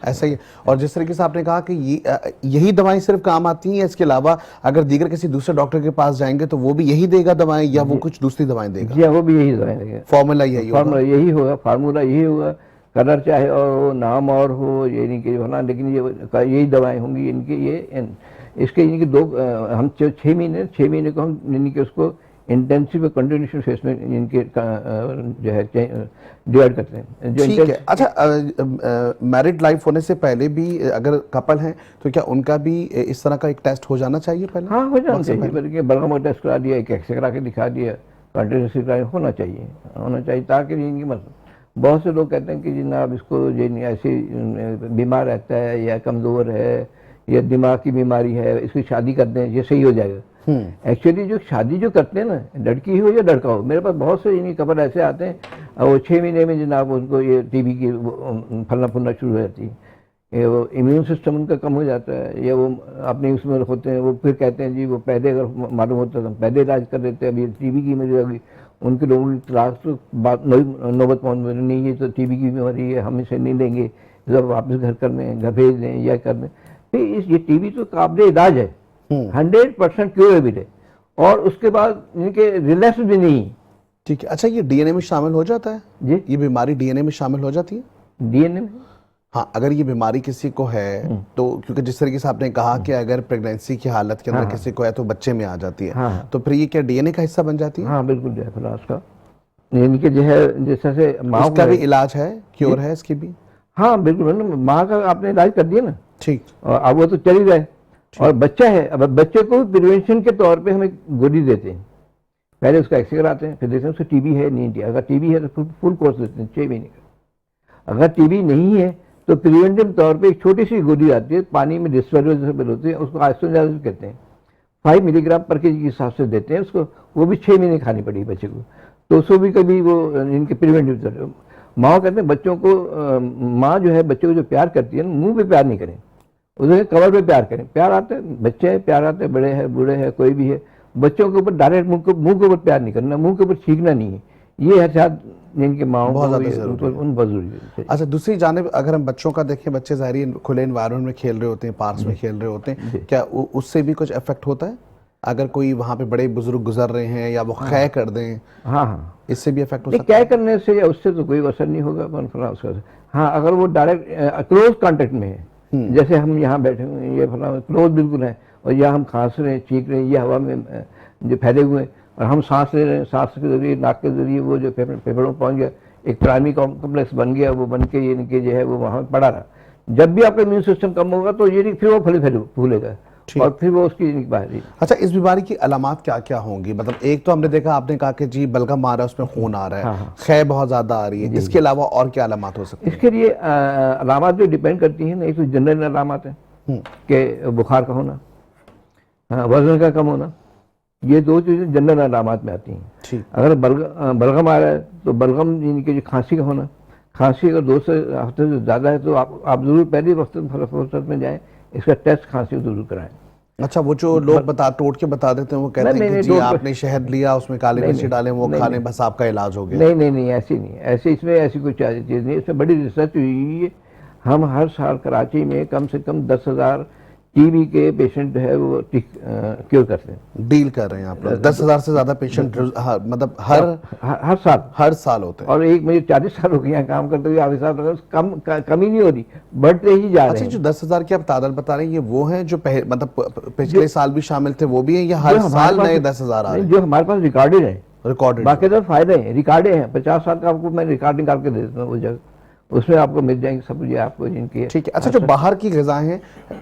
S1: ऐसा ही। और जिस तरीके से आपने कहा कि यही दवाएं सिर्फ काम आती हैं, इसके अलावा अगर दीगर किसी दूसरे डॉक्टर के पास जाएंगे तो वो भी यही देगा दवाएं, या वो कुछ दूसरी दवाएं देगा?
S2: जी वो भी यही दवाएं देगा।
S1: फॉर्मूला यही होगा,
S2: फार्मूला यही होगा, कलर चाहे और नाम और हो, ये नहीं कि होना, लेकिन ये यही दवाएं होंगी इनकी। ये इसके इनकी 2 हम 6 महीने को हम यानी कि उसको इंटेंसिव कंटिन्यूशन फेस में इनके जो है डिवाइड करते हैं।
S1: ठीक है। अच्छा, मैरिड लाइफ होने से पहले भी अगर कपल हैं तो क्या उनका भी इस तरह का एक टेस्ट हो जाना चाहिए पहले?
S2: हाँ हो जाना चाहिए, बल्कि बलगम टेस्ट करा दिया, एक एक्सरे करा के दिखा दिया, कंटिन्यूस होना चाहिए ताकि इनकी मतलब। बहुत से लोग कहते हैं कि जनाब इसको ये ऐसे बीमार रहता है या कमज़ोर है या दिमाग की बीमारी है, इसकी शादी कर दें ये सही हो जाएगा। एक्चुअली जो शादी जो करते हैं ना, लड़की हो या लड़का हो, मेरे पास बहुत से यानी कपल ऐसे आते हैं वो 6 महीने में जनाब उनको ये टीबी की फलना फूलना शुरू हो जाती है, वो इम्यून सिस्टम उनका कम हो जाता है, या वो अपने उसमें होते हैं, वो फिर कहते हैं जी वो पहले अगर मालूम होता तो पहले इलाज कर देते हैं, अभी टीबी की मेरी अभी उनके लोगों की तलाश तो बात नौबत पहुँच नहीं, ये तो टीबी की बीमारी है, हम इसे नहीं लेंगे, जब वापस घर करने घर भेज दें या करने। तो ये टीबी तो काबिल इलाज है, 100% क्योरेबल है, और उसके बाद इनके रिलैप्स भी नहीं।
S1: ठीक है। अच्छा, ये डीएनए में शामिल हो जाता है
S2: जी?
S1: ये बीमारी डीएनए में शामिल हो जाती है?
S2: डीएनए में
S1: हाँ, अगर ये बीमारी किसी को है तो, क्योंकि जिस तरीके से आपने कहा कि अगर प्रेगनेंसी की हालत के अंदर किसी को है तो बच्चे में आ जाती है, तो फिर ये क्या डीएनए का हिस्सा बन जाती है?
S2: हाँ बिल्कुल जो है फिर उसका इनके जो है जैसे से माँ
S1: का भी इलाज है, क्योर है इसकी भी?
S2: हाँ बिल्कुल, माँ का आपने इलाज कर दिया ना,
S1: ठीक,
S2: और अब वो तो चल ही रहे, और बच्चा है, अब बच्चे को प्रिवेंशन के तौर पे हम एक गोली देते हैं, पहले उसका एक्सरे कराते हैं, फिर देखते हैं उसको टीबी है नहीं, अगर टीबी है तो फुल कोर्स देते हैं 6 महीने का। अगर टीबी नहीं है तो प्रिवेंटिव तौर पे एक छोटी सी गोली आती है, पानी में डिस्पेंसर होती है, उसको आइसोनियाजिन कहते हैं, 5 मिलीग्राम पर केजी के हिसाब से देते हैं उसको, वो भी 6 महीने खानी पड़ी बच्चे को, तो उसको भी कभी वो इनके प्रिवेंटिव। माँ कहते हैं बच्चों को, माँ जो है बच्चों को जो प्यार करती है ना, मुंह पे प्यार नहीं करें, उसे कवर पे प्यार करें। प्यार आते हैं बच्चे हैं, प्यार आते हैं बड़े हैं बूढ़े हैं कोई भी है, बच्चों के ऊपर डायरेक्ट मुंह के ऊपर प्यार नहीं करना, मुंह के ऊपर छींकना नहीं है, ये हर जिनके माओ
S1: बहुत जरूरी है। अच्छा, दूसरी जानिब अगर हम बच्चों का देखें, बच्चे ज़ाहिर खुले एनवायरनमेंट में खेल रहे होते हैं, पार्क्स में खेल रहे होते हैं, क्या उससे भी कुछ इफेक्ट होता है? अगर कोई वहाँ पे बड़े बुजुर्ग गुजर रहे हैं या वो कै कर दें,
S2: हाँ
S1: इससे भी इफेक्ट हो सकता
S2: है? कै करने से या उससे तो कोई असर नहीं होगा उसका। हाँ, अगर वो डायरेक्ट क्लोज कॉन्टेक्ट में है, जैसे हम यहाँ बैठे हुए हैं, ये फला क्लोज बिल्कुल है, और या हम खांस रहे हैं, चीख रहे हैं, ये हवा में जो फैले हुए हैं, और हम सांस ले रहे हैं, सांस के जरिए नाक के जरिए वो जो फेफड़ों पहुँच गया, एक प्राइमरी कॉम्प्लेक्स बन गया, वो बन के ये इनके जो है वो वहाँ पड़ा रहा। जब भी आपका इम्यून सिस्टम कम होगा तो ये फिर वो फूलेगा और फिर वो उसकी बाहर।
S1: अच्छा, इस बीमारी की अलामात क्या क्या होंगी? मतलब एक तो हमने देखा, आपने कहा कि जी बलगम आ रहा है, उसमें खून आ रहा है, कै बहुत ज्यादा आ रही है, इसके अलावा और क्या अलामात हो सकती है?
S2: इसके लिए अलामात जो डिपेंड करती है ना, एक तो जनरल अलामात है कि बुखार का होना, वजन का कम होना, ये 2 चीजें जनरल अलामात में आती हैं। अगर बलगम आ रहा है तो बलगम इनकी जो खांसी का होना, खांसी अगर 2 हफ्ते से ज़्यादा है तो आप जरूर पहले वक्त में जाएं, इसका टेस्ट खांसी जरूर कराएं।
S1: अच्छा, वो जो लोग टोट के बता देते हैं, वो कहते हैं कि जी आपने शहद लिया, उसमें काली मिर्ची डालें, वो खा लें, बस आपका इलाज हो गया।
S2: नहीं, ऐसी नहीं, ऐसे इसमें ऐसी कोई चीज़ नहीं, इसमें बड़ी रिसर्च हुई है। हम हर साल कराची में कम से कम 10,000 टीबी के पेशेंट जो है वो क्योर करते हैं।
S1: डील कर रहे हैं आप लोग। 10,000 से ज्यादा पेशेंट मतलब हर साल होते हैं।
S2: और एक मुझे 40 साल हो गए यहाँ काम करते हुए, आगे साल कमी नहीं हो रही, बढ़ते ही जा रहे
S1: अच्छा,
S2: हैं।
S1: जो 10,000 की आप तादाद बता रहे हैं, ये वो हैं जो मतलब पिछले साल भी शामिल थे, वो भी हैं, या हर साल नए 10,000 आ रहे हैं?
S2: जो हमारे पास रिकॉर्डेड है,
S1: रिकॉर्डेड
S2: बाकी तो फायदे हैं, रिकॉर्डेड हैं। 50 साल का आपको मैं रिकॉर्डिंग करके दे देता हूँ वो जगह, उसमें आपको मिल जाएंगे सब ये आपको जिनकी।
S1: ठीक है। अच्छा, जो बाहर की ग़िज़ाएं हैं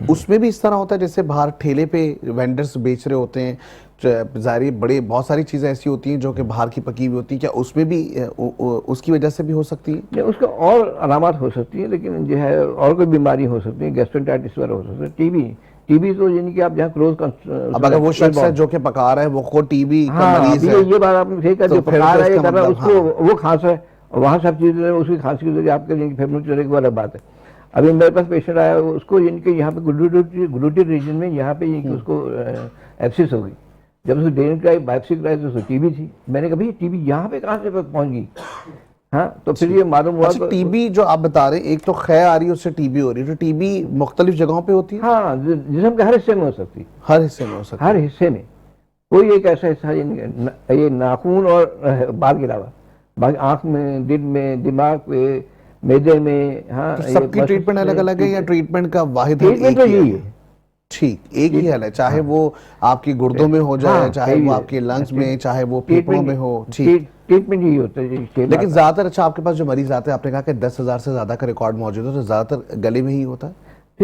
S1: उसमें भी इस तरह होता है जैसे बाहर ठेले पे वेंडर्स बेच रहे होते हैं, ज़ाहिर बड़े बहुत सारी चीज़ें ऐसी होती हैं जो कि बाहर की पकी हुई होती हैं, क्या उसमें भी उसकी वजह से भी हो सकती है?
S2: नहीं, उसका और अलामत हो सकती है, लेकिन जो है और कोई बीमारी हो सकती है, गैस्ट्रोएंटेराइटिस वगैरह हो सकती है। टीबी तो यानी कि आप जहाँ क्लोज,
S1: अब अगर वो शख्स है जो कि पका रहा है वो खुद टीबी का मरीज है,
S2: ये बात आपने सही कहा, जो पका रहा है कर रहा है उसको वो खांस है, और वहाँ सब चीज़ें उसकी खांसी की वजह आपके फेमस चले की अलग बात है। अभी मेरे पास पेशेंट आया, उसको यानी कि यहाँ पे ग्लूटेड रीजन में यहाँ पे यानी कि उसको एब्सिस हो गई। जब उसको डेन कराई, बायोप्सी कराई तो उसको टीबी थी। मैंने कहा भाई टीबी यहाँ पे कहाँ से पहुँच गई? हाँ, तो फिर ये मालूम हुआ।
S1: अच्छा, टीबी जो आप बता रहे हैं, एक तो खै आ रही है उससे टीबी हो रही है, तो टीबी मुख्तलिफ जगहों पे होती है?
S2: हाँ, जिस्म के हर हिस्से में हो सकती है,
S1: हर हिस्से में हो सकती है।
S2: हर हिस्से में। कोई एक ऐसा हिस्सा ये नाखून और बाल के अलावा, बाकी आँख में, दिल में, दिमाग पे, मैदे में। हाँ,
S1: तो सबकी ट्रीटमेंट अलग अलग है या ट्रीटमेंट का वाहिद हल
S2: ट्रीटमेंट तो यही है?
S1: ठीक, एक ही हल है, चाहे वो आपकी गुर्दों में हो जाए, चाहे वो आपके लंग्स में, चाहे वो फेफड़ों में हो। ठीक,
S2: ट्रीटमेंट यही होता है।
S1: लेकिन ज्यादातर, अच्छा, आपके पास जो मरीज आते हैं, आपने कहा कि 10,000 से ज्यादा का रिकॉर्ड मौजूद है, तो ज्यादातर गले में ही होता है?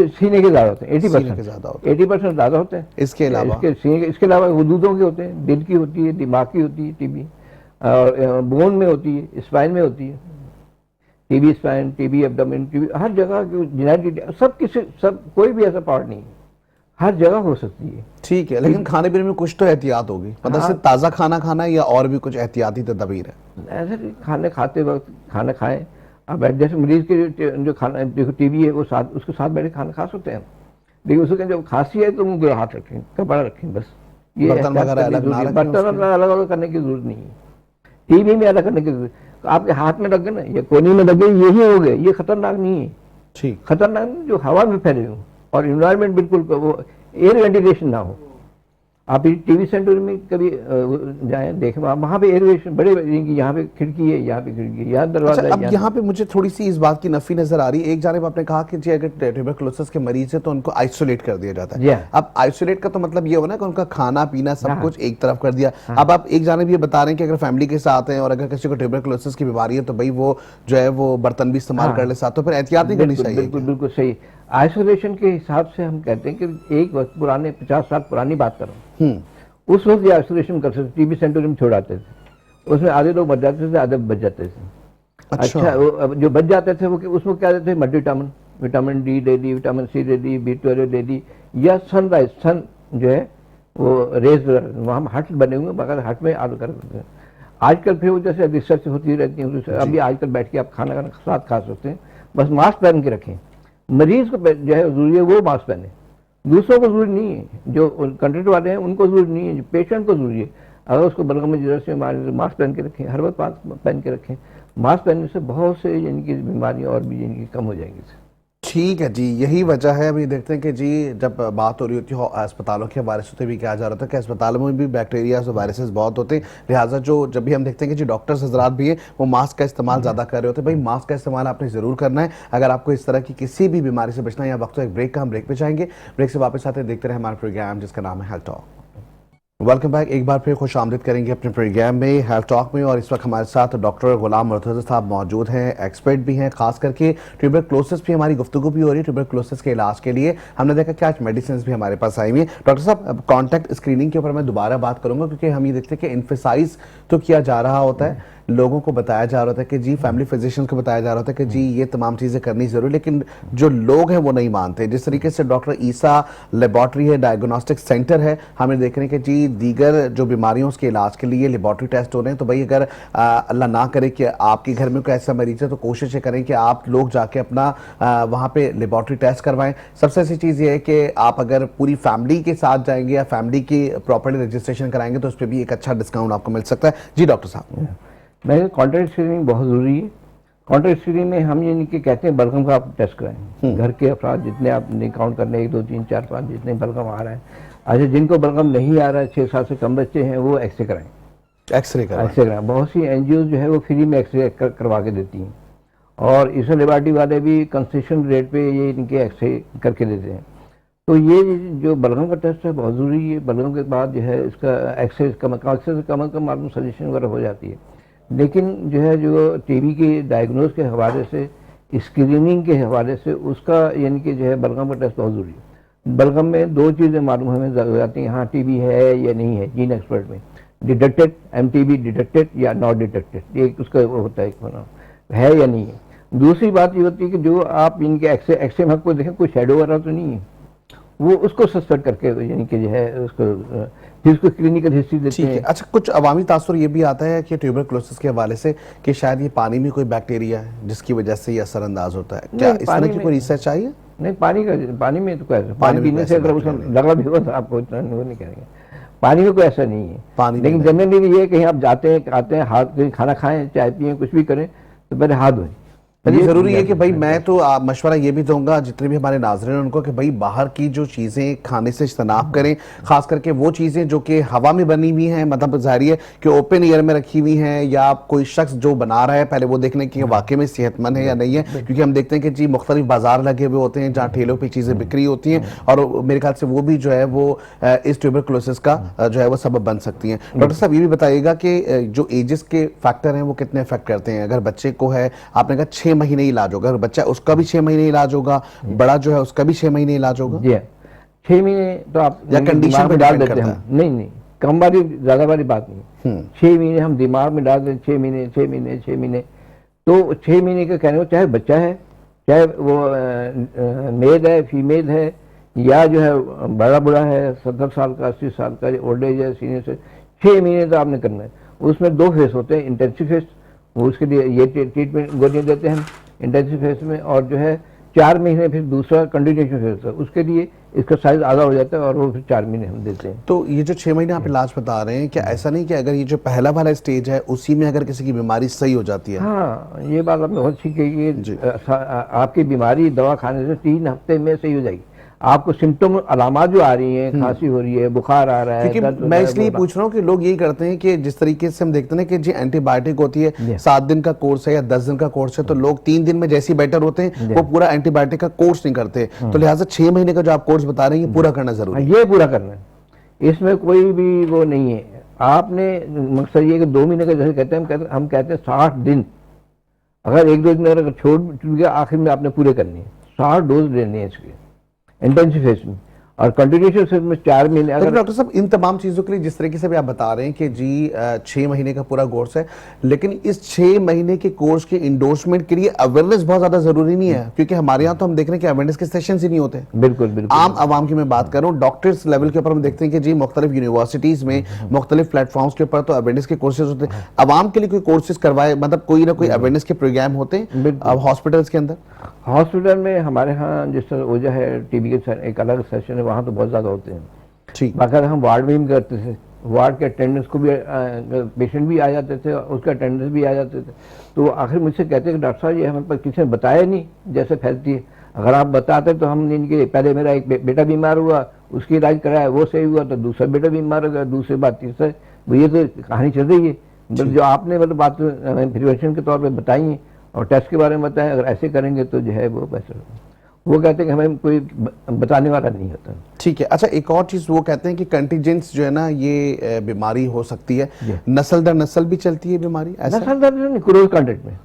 S2: सीने के ज्यादा होते हैं, 80%
S1: ज्यादा होते हैं।
S2: 80% ज्यादा होते हैं।
S1: इसके अलावा
S2: इसके अलावा वजूदों के होते हैं, दिल की होती है, दिमाग की होती है टीबी, और बोन में होती है, स्पाइन में होती है TB, spine, TB abdomen, TB हर जगह सब कोई भी ऐसा पार्ट नहीं है, हर जगह हो सकती है।
S1: ठीक है, लेकिन खाने पीने में कुछ तो एहतियात होगी, मतलब सिर्फ ताज़ा खाना खाना है या और भी कुछ एहतियाती तदबीर है?
S2: ऐसे खाने खाते वक्त खाना खाएं आप, जैसे मरीज के जो खाना देखो टीबी है वो उसके साथ बैठे खाना खा सकते हैं, लेकिन उसको जब खांसी है तो मुंह पे हाथ रखें, कपड़ा रखें, बस ये
S1: बर्तन वगैरह अलग ना रखें,
S2: बर्तन अलग अलग करने की जरूरत नहीं है। टीबी में अलग करने की जरूरत, आपके हाथ में लग गए ना, ये कोनी में लग गए, यही हो गए, ये खतरनाक नहीं है।
S1: ठीक,
S2: खतरनाक नहीं जो हवा में फैले हो और इन्वायरमेंट बिल्कुल वो एयर वेंटिलेशन ना हो। आप टीवी सेंटर में कभी जाएं, देखें, वहाँ पे एयरवेशन बड़े, यहाँ पे खिड़की है, यहाँ पे खिड़की है, यहाँ दरवाजा है।
S1: अब यहाँ पे मुझे थोड़ी सी इस बात की नफी नजर आ रही है। एक जानिब आपने कहा कि जी अगर ट्यूबरकुलोसिस के मरीज है तो उनको आइसोलेट कर दिया जाता है। अब आइसोलेट का तो मतलब ये हो ना कि उनका खाना पीना सब कुछ एक तरफ कर दिया। अब आप एक जानिब ये बता रहे हैं कि अगर फैमिली के साथ हैं और अगर किसी को ट्यूबरकुलोसिस की बीमारी है तो भाई वो जो है वो बर्तन भी इस्तेमाल कर ले साथ, तो फिर एहतियात नहीं करनी चाहिए?
S2: बिल्कुल सही। आइसोलेशन के हिसाब से हम कहते हैं कि एक वक्त पुराने 50 साल पुरानी बात करो, उस वक्त ये आइसोलेशन कर सकते, टीबी सेंटर में छोड़ाते थे, उसमें आधे लोग मर जाते थे, आधे बच जाते थे। अच्छा, जो बच जाते थे वो उसमें क्या देते थे, मल्टीविटामिन, विटामिन डी दे दी, विटामिन सी दे दी, B12 दे दी, या सनराइज, सन जो है वो रेज, वहाँ हट बने हुए मगर हट में आलू कर देते हैं। आजकल फिर वो जैसे रिसर्च होती रहती है, अभी आजकल बैठ के आप खाना साथ खा सकते हैं, बस मास्क पहन के रखें। मरीज को जो है जरूरी है वो मास्क पहने, दूसरों को जरूरी नहीं है, जो कंट्रेक्ट वाले हैं उनको जरूरी नहीं है, पेशेंट को जरूरी है। अगर उसको बलगम में जरूरत है मास्क पहन के रखें, हर वक्त मास्क पहन के रखें। मास्क पहनने से बहुत से यानी कि बीमारियाँ और भी यानी कि कम हो जाएंगी।
S1: ठीक है जी, यही वजह है। अभी देखते हैं कि जी जब बात हो रही होती है अस्पतालों के हवाले से, तो भी कहा जा रहा था कि अस्पतालों में भी बैक्टीरिया और वायरसेस बहुत होते हैं, लिहाजा जो जब भी हम देखते हैं कि जी डॉक्टर्स हजरात भी हैं वो मास्क का इस्तेमाल ज़्यादा कर रहे होते हैं। भाई मास्क का इस्तेमाल आपने ज़रूर करना है अगर आपको इस तरह की किसी भी बीमारी से बचना है। या वक्त एक ब्रेक का, हम ब्रेक पे जाएंगे, ब्रेक से वापस आते देखते रहे हमारा प्रोग्राम जिसका नाम है हेल्थ टॉक। वेलकम बैक, एक बार फिर खुश आमदीद करेंगे अपने प्रोग्राम में हेल्थ टॉक में। और इस वक्त हमारे साथ डॉक्टर गुलाम मुर्तज़ा साहब मौजूद हैं, एक्सपर्ट भी हैं, खास करके ट्यूबरकुलोसिस भी हमारी गुफ्तगू भी हो रही है। ट्यूबरकुलोसिस के इलाज के लिए हमने देखा कि आज मेडिसिन भी हमारे पास आई हुई है। डॉक्टर साहब, कॉन्टैक्ट स्क्रीनिंग के ऊपर मैं दोबारा बात करूंगा, क्योंकि हम ये देखते हैं कि इन्फेसाइज तो किया जा रहा होता है, लोगों को बताया जा रहा था कि जी, फैमिली फिजिशियंस को बताया जा रहा था कि जी ये तमाम चीज़ें करनी ज़रूरी, लेकिन जो लोग हैं वो नहीं मानते। जिस तरीके से डॉक्टर ईसा लेबॉर्ट्री है, डायग्नोस्टिक सेंटर है, हमें देख रहे हैं कि जी दीगर जो बीमारियों के इलाज के लिए लेबॉर्ट्री टेस्ट हो रहे हैं, तो भाई अगर अल्लाह ना करे कि आपके घर में कोई ऐसा मरीज है तो कोशिश ये करें कि आप लोग जाके अपना वहाँ पे लेबॉर्ट्री टेस्ट करवाएं। सबसे अच्छी चीज़ ये है कि आप अगर पूरी फैमिली के साथ जाएंगे या फैमिली की प्रॉपर्ली रजिस्ट्रेशन कराएंगे तो उस पर भी एक अच्छा डिस्काउंट आपको मिल सकता है। जी डॉक्टर साहब,
S2: मैं कॉन्टैक्ट स्क्रीनिंग बहुत ज़रूरी है, कॉन्ट्रैक्ट स्क्रीनिंग में हम ये कि कहते हैं बलगम का आप टेस्ट कराएं, घर के अफराद जितने आप काउंट करने 1 2 3 4 5 जितने बलगम आ रहा है। अच्छा, जिनको बलगम नहीं आ रहा है, 6 साल से कम बच्चे हैं, वो एक्सरे कराएं, एक्सरे कराएं। बहुत सी एनजीओ जो है वो फ्री में एक्सरे करवा के देती हैं, और ईस्टर्न लिबर्टी वाले भी कंसेशन रेट पे ये इनके एक्सरे करके देते हैं। तो ये जो बलगम का टेस्ट है बहुत ज़रूरी है। बलगम के बाद जो है इसका एक्सरे से कम मालूम सजेशन वगैरह हो जाती है। लेकिन जो है जो टीबी के डायग्नोज के हवाले से, स्क्रीनिंग के हवाले से, उसका यानी कि जो है बलगम का टेस्ट बहुत ज़रूरी है। बलगम में 2 चीज़ें मालूम हमें हो जाती हैं, हाँ टीबी है या नहीं है, जीन एक्सपर्ट में डिटेक्टेड, एमटीबी डिटेक्टेड या नॉट डिटेक्टेड, ये उसका वो होता है या नहीं है। दूसरी बात ये होती है कि जो आप इनके एक्सरे में आपको देखें कोई शेडो वगैरह तो नहीं है, वो उसको सस्पेक्ट करके यानी कि जो है उसको फिर उसको क्लिनिकल हिस्ट्री देते हैं।
S1: अच्छा, कुछ अवामी तासुर ये भी आता है कि ट्यूबरकुलोसिस के हवाले से कि शायद ये पानी में कोई बैक्टीरिया है जिसकी वजह से ये असरअंदाज होता है, क्या इस तरह की कोई रिसर्च आई है?
S2: नहीं, पानी में तो कोई ऐसा, पानी पीने से अगर उसमें लगा भी हो तो आपको इतना वो नहीं करेंगे, पानी में कोई ऐसा नहीं है पानी। लेकिन जनरली ये कहीं आप जाते हैं आते हैं, हाथ कहीं खाना खाएं, चाय पिए, कुछ भी करें तो पहले हाथ धोएं।
S1: ये जरूरी है कि भाई मैं तो मशवरा ये भी दूंगा जितने भी हमारे नाज़रीन हैं उनको कि भाई बाहर की जो चीज़ें खाने से इज्तनाब करें, खास करके वो चीज़ें जो कि हवा में बनी हुई हैं, मतलब जाहिर है कि ओपन एयर में रखी हुई हैं, या कोई शख्स जो बना रहा है पहले वो देखने की वाकई में सेहतमंद है या नहीं है। क्योंकि हम देखते हैं कि जी मुख्तलिफ बाजार लगे हुए होते हैं जहाँ ठेलों पर चीज़ें बिक्री होती हैं, और मेरे ख्याल से वो भी जो है वो इस ट्यूबरकुलोसिस का जो है वो सबब बन सकती हैं। डॉक्टर साहब ये भी बताइएगा कि जो एजेस के फैक्टर हैं वो कितने अफेक्ट करते हैं? अगर बच्चे को है, आपने कहा 6 महीने इलाज होगा, बच्चा उसका भी 6 महीने इलाज होगा, बड़ा जो है उसका भी 6 महीने इलाज होगा।
S2: जी 6 महीने तो आप
S1: या कंडीशन पे
S2: डाल देते हैं। नहीं, कम वाली ज्यादा वाली बात नहीं। 6 महीने हम दिमाग में डाल दें, 6 महीने 6 महीने 6 महीने, तो 6 महीने का कहने को चाहे बच्चा है, चाहे वो मेल है, फीमेल है, या जो है बड़ा बुढ़ा है, 70 साल का, 80 साल का, ओल्ड एज है, सीनियर से, 6 महीने तो आपने करना है। उसमें 2 फेस होते हैं, इंटेंसिव फेस, उसके लिए ये ट्रीटमेंट गोलियां देते हैं इंटेंसिव फेज में, और जो है 4 महीने फिर दूसरा कंटिन्यूएशन फेज है, उसके लिए इसका साइज आधा हो जाता है और वो फिर 4 महीने हम देते हैं।
S1: तो ये जो 6 महीने आप इलाज बता रहे हैं, क्या ऐसा नहीं कि अगर ये जो पहला वाला स्टेज है उसी में अगर किसी की बीमारी सही हो जाती है?
S2: हाँ, ये बात आपने बहुत अच्छी कही कि आपकी बीमारी दवा खाने से 3 हफ्ते में सही हो जाएगी। आपको सिम्टम अलामत जो आ रही हैं, खांसी हो रही है, बुखार आ रहा है,
S1: क्योंकि मैं इसलिए पूछ रहा हूँ कि लोग यही करते हैं कि जिस तरीके से हम देखते हैं कि जी एंटीबायोटिक होती है, 7 दिन का कोर्स है या 10 दिन का कोर्स है, तो लोग 3 दिन में जैसे बेटर होते हैं वो पूरा एंटीबायोटिक का कोर्स नहीं करते। तो लिहाजा 6 महीने का जो आप कोर्स बता रहे हैं ये पूरा करना जरूरी है।
S2: ये पूरा करना है, इसमें कोई भी वो नहीं है। आपने मकसद ये कि 2 महीने का जैसे कहते हैं, हम कहते हैं 60 दिन, अगर 1 2 दिन अगर छोड़ गया, आखिर में आपने पूरे करनी है। 60 डोज लेने हैं इसके इंटेंसिव फेज में, और कंटिन्यूएशन फेज में 4 महीने। अगर
S1: डॉक्टर साहब इन तमाम चीज़ों के लिए जिस तरीके से भी आप बता रहे हैं कि जी 6 महीने का पूरा कोर्स है, लेकिन इस 6 महीने के कोर्स के इंडोर्समेंट के लिए अवेयरनेस बहुत ज़्यादा ज़रूरी नहीं है, क्योंकि हमारे यहाँ तो हम देख रहे हैं कि अवेयरनेस के सेशंस ही नहीं होते।
S2: बिल्कुल बिल्कुल।
S1: आम आवाम की मैं बात कर रहा हूँ, डॉक्टर्स लेवल के ऊपर हम देखते हैं कि जी मुख्तलिफ यूनिवर्सिटीज़ में मुख्तलिफ प्लेटफॉर्म्स के ऊपर तो अवेयरनेस के कोर्सेज होते हैं। आवाम के लिए कोई कोर्सेज करवाए, मतलब कोई ना कोई अवेयरनेस के प्रोग्राम होते हैं अब हॉस्पिटल्स के अंदर?
S2: हॉस्पिटल में हमारे यहाँ जिस तरह ओजा है, टीबी के एक अलग सेशन है, वहाँ तो बहुत ज़्यादा होते हैं।
S1: ठीक,
S2: बाकायदा हम वार्ड में भी करते थे, वार्ड के अटेंडेंस को भी पेशेंट भी आ जाते थे, उसके अटेंडेंस भी आ जाते थे। तो आखिर मुझसे कहते हैं कि डॉक्टर साहब ये हमें पर किसी ने बताया नहीं जैसे फैलती है, अगर आप बताते तो हम इनके, पहले मेरा एक बेटा बीमार हुआ, उसकी इलाज कराया, वो सही हुआ, तो दूसरा बेटा बीमार हो गया, दूसरी बात तीसरा, ये तो कहानी चल रही है। जो आपने मतलब बात प्रिवेंशन के तौर पर बताई है और टेस्ट के बारे में बताएं, अगर ऐसे करेंगे तो जो है वो पैसा, वो कहते हैं कि हमें कोई बताने वाला नहीं होता।
S1: ठीक है। अच्छा, एक और चीज़ वो कहते हैं कि कंटीजेंट्स जो है ना, ये बीमारी हो सकती है, नस्ल दर नस्ल भी चलती है बीमारी?
S2: नस्ल दर नहीं, क्लोज कॉन्टेक्ट में,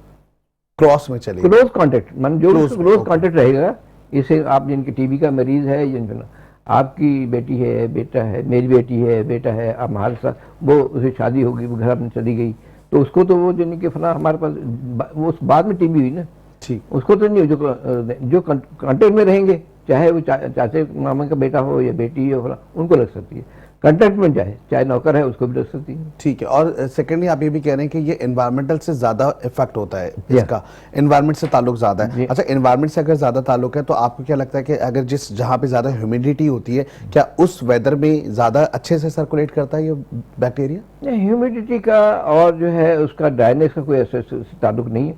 S1: क्रॉस में चलेगी।
S2: क्लोज कॉन्टेक्ट मान जो क्लोज कॉन्टेक्ट रहेगा, इसे आप जिनकी टीबी का मरीज है, जिनका आपकी बेटी है, बेटा है, मेरी बेटी है, बेटा है, अब हमारे साथ वो उसे शादी होगी, वो घर अपने चली गई, तो उसको तो वो जिनके फला हमारे पास वो उस बाद में टीबी हुई ना, ठीक, उसको तो नहीं, जो कांटेक्ट में रहेंगे, चाहे वो चाचे मामा का बेटा हो या बेटी हो, फला उनको लग सकती है। कांटेक्ट में चाहे नौकर है उसको भी लग सकती है।
S1: ठीक है। और सेकेंडली आप ये भी कह रहे हैं कि ये एनवायरमेंटल से ज्यादा इफेक्ट होता है इसका, एनवायरमेंट से ताल्लुक ज्यादा है। अच्छा, एनवायरमेंट से अगर ज्यादा ताल्लुक है तो आपको क्या लगता है कि अगर जहाँ पे ज्यादा ह्यूमिडिटी होती है, क्या उस वेदर में ज्यादा अच्छे से सर्कुलेट करता है ये बैक्टीरिया?
S2: ह्यूमिडिटी का और जो है उसका ड्राइनेस का कोई ऐसा ताल्लुक नहीं है।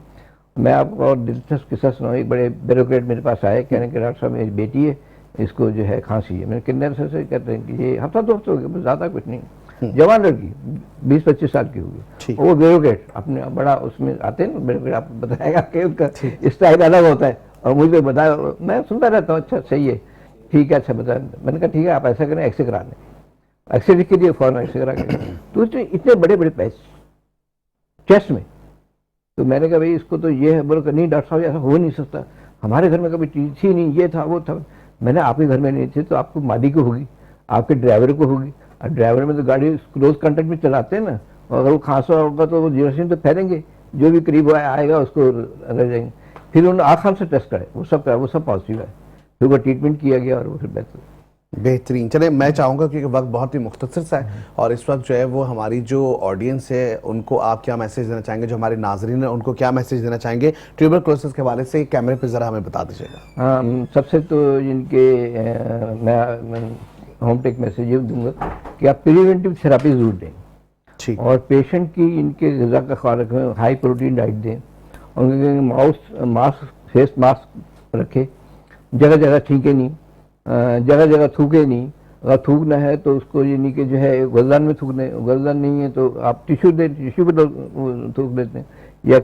S2: मैं आपको और दिलचस्प किस्सा सुनाऊँ। एक बड़े ब्यूरोक्रेट मेरे पास आए, कहने के डॉक्टर साहब मेरी बेटी है, इसको जो है खांसी है। मैंने कितने अरसे से कहते हैं कि ये हफ्ता 2 हफ्ते हो गए, बस ज़्यादा कुछ नहीं। जवान लड़की 20-25 साल की होगी, वो ब्यूरोक्रेट अपने बड़ा उसमें आते हैं ना ब्यूरोक्रेट, आपको बताएगा कि उनका स्टाइल अलग होता है। और मुझे बताया, मैं सुनता रहता हूँ, अच्छा सही है, ठीक है, अच्छा बता। मैंने कहा ठीक है, आप ऐसा करें, एक्सरे करा लें। एक्सरे लिख के दिए, फौरन एक्सरे करा के। तो इतने बड़े बड़े पैच चेस्ट में। तो मैंने कहा भाई इसको तो ये है। बोलो नहीं डॉक्टर साहब ऐसा हो नहीं सकता, हमारे घर में कभी चीज थी नहीं, ये था वो था। मैंने आपके घर में नहीं थी तो आपको मालिक को होगी, आपके ड्राइवर को होगी। और ड्राइवर में तो गाड़ी क्लोज कंटेक्ट में चलाते हैं ना, और अगर वो खांसा होगा तो वो जीरोसिन तो फैलेंगे, जो भी करीब आएगा उसको रह जाएंगे। फिर उन्होंने आँख से टेस्ट करे, वो सब पॉजिटिव है। फिर वो ट्रीटमेंट किया गया और वो फिर
S1: बेहतरीन। चले, मैं चाहूँगा क्योंकि वक्त बहुत ही मुख्तसर सा है और इस वक्त जो है वो हमारी जो ऑडियंस है उनको आप क्या मैसेज देना चाहेंगे, जो हमारे नाजरीन है उनको क्या मैसेज देना चाहेंगे ट्यूबरकुलोसिस के हवाले से, कैमरे पे ज़रा हमें बता दीजिएगा।
S2: हाँ, सबसे तो इनके मैं होम टेक मैसेज ये दूंगा कि आप प्रिवेंटिव थेरापी जरूर दें।
S1: ठीक।
S2: और पेशेंट की इनके ग़िज़ा का ख्याल रखें, हाई प्रोटीन डाइट दें, उनके मास्क फेस मास्क रखें, जगह जगह छींके नहीं, जगह जगह थूके नहीं। अगर थूकना है तो उसको यानी कि जो है गर्दन में थूकने, गर्दन नहीं है तो आप टिश्यू पे थूक देते हैं, या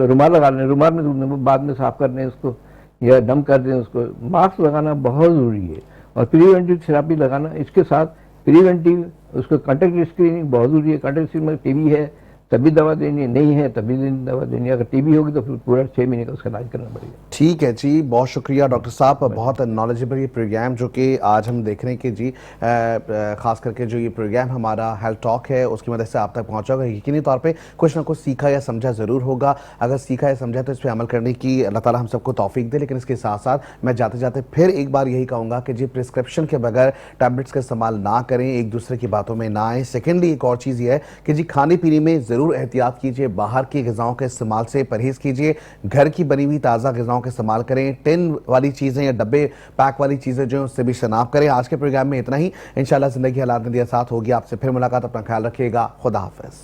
S2: रुमाल लगा लें, रुमाल में थूकने, वो बाद में साफ कर दें उसको, या दम कर दें उसको। मास्क लगाना बहुत ज़रूरी है और प्रिवेंटिव थेरापी लगाना, इसके साथ प्रिवेंटिव उसको कॉन्टैक्ट स्क्रीनिंग बहुत ज़रूरी है। कॉन्टैक्ट स्क्रीनिंग में टीबी है तभी दवा देनी है, नहीं है तभी दवा देनी है। अगर टीबी होगी तो फिर पूरा 6 महीने का उसका इलाज करना पड़ेगा।
S1: ठीक है जी, बहुत शुक्रिया डॉक्टर साहब, बहुत नॉलेजेबल ये प्रोग्राम जो कि आज हम देख रहे हैं कि जी ख़ास करके जो ये प्रोग्राम हमारा हेल्थ टॉक है उसकी मदद से आप तक पहुंचा होगा। यकीनी तौर पे कुछ ना कुछ सीखा या समझा ज़रूर होगा। अगर सीखा या समझा तो इस पर अमल करने की अल्लाह ताला हम सबको तौफीक दे। लेकिन इसके साथ साथ मैं जाते जाते फिर एक बार यही कहूँगा कि जी प्रिस्क्रिप्शन के बगैर टैबलेट्स का इस्तेमाल ना करें, एक दूसरे की बातों में ना आए। सेकेंडली एक और चीज़ ये है कि जी खाने पीने में ज़रूर एहतियात कीजिए, बाहर की ग़िज़ाओं के इस्तेमाल से परहेज़ कीजिए, घर की बनी हुई ताज़ा ग़िज़ाओं का इस्तेमाल करें। टिन वाली चीज़ें या डब्बे पैक वाली चीज़ें जो उससे भी शनाब करें। आज के प्रोग्राम में इतना ही। इंशाल्लाह ज़िंदगी हालात नदिया साथ होगी। आपसे फिर मुलाकात, अपना ख्याल रखिएगा। खुदा हाफ़िज़।